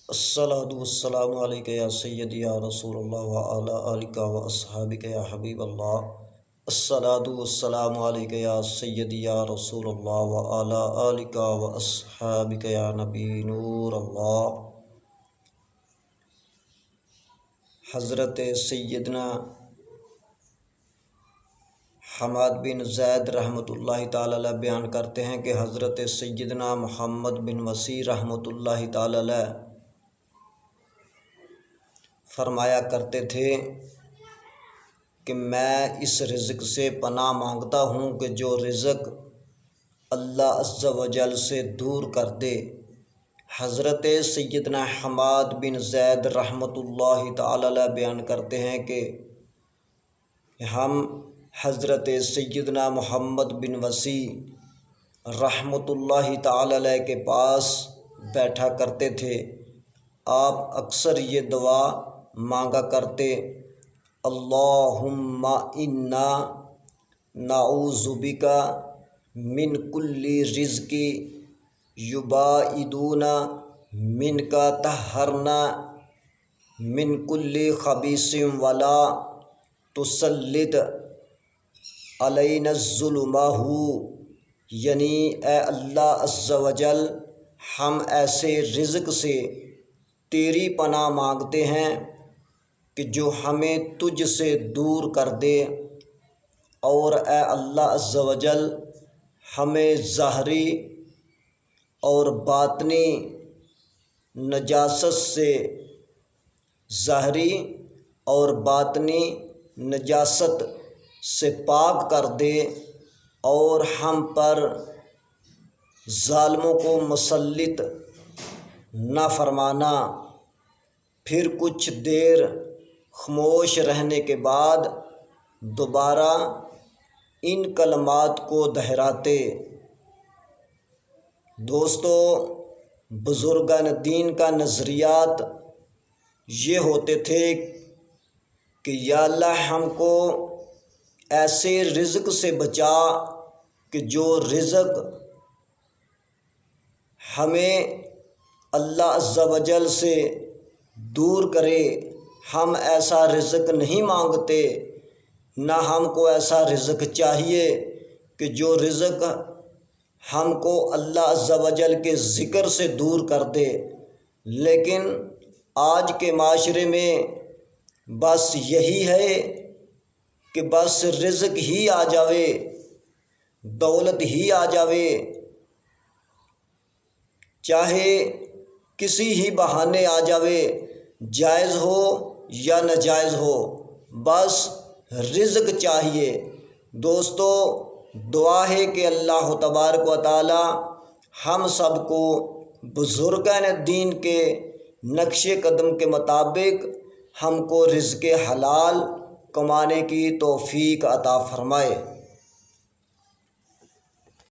الصلاۃ والسلام علیک یا سیدی یا رسول اللہ وعلی آلک و اصحابک یا حبیب اللہ۔ الصلاۃ والسلام علیک یا سیدی یا رسول اللہ وعلی آلک و اصحابک یا نبی نور اللہ۔ حضرت سیدنا حماد بن زید رحمۃ اللہ تعالی علیہ بیان کرتے ہیں کہ حضرت سیدنا محمد بن مسیح رحمۃ اللہ تعالی علیہ فرمایا کرتے تھے کہ میں اس رزق سے پناہ مانگتا ہوں کہ جو رزق اللہ عز و جل سے دور کر دے۔ حضرت سیدنا حماد بن زید رحمۃ اللہ تعالی علیہ بیان کرتے ہیں کہ ہم حضرت سیدنا محمد بن مسیح رحمۃ اللہ تعالی علیہ کے پاس بیٹھا کرتے تھے۔ آپ اکثر یہ دعا مانگا کرتے، اللہم انا نعوذ بک من کل رزق یباعدنا منک طہرنا من کل خبیث ولا تسلط علینا الظلمہ، یعنی اے اللہ عز و جل ہم ایسے رزق سے تیری پناہ مانگتے ہیں کہ جو ہمیں تجھ سے دور کر دے، اور اے اللہ عز و جل ہمیں ظاہری اور باطنی نجاست سے پاک کر دے، اور ہم پر ظالموں کو مسلط نہ فرمانا۔ پھر کچھ دیر خاموش رہنے کے بعد دوبارہ ان کلمات کو دہراتے۔ دوستو، بزرگان دین کا نظریات یہ ہوتے تھے کہ یا اللہ ہم کو ایسے رزق سے بچا کہ جو رزق ہمیں اللہ عز و جل سے دور کرے۔ ہم ایسا رزق نہیں مانگتے، نہ ہم کو ایسا رزق چاہیے کہ جو رزق ہم کو اللہ عز و جل کے ذکر سے دور کر دے۔ لیکن آج کے معاشرے میں بس یہی ہے کہ بس رزق ہی آ جاوے، دولت ہی آ جاوے، چاہے کسی ہی بہانے آ جاوے، جائز ہو یا ناجائز ہو، بس رزق چاہیے۔ دوستو، دعا ہے کہ اللہ تبارک و تعالی ہم سب کو بزرگان دین کے نقش قدم کے مطابق ہم کو رزق حلال کمانے کی توفیق عطا فرمائے۔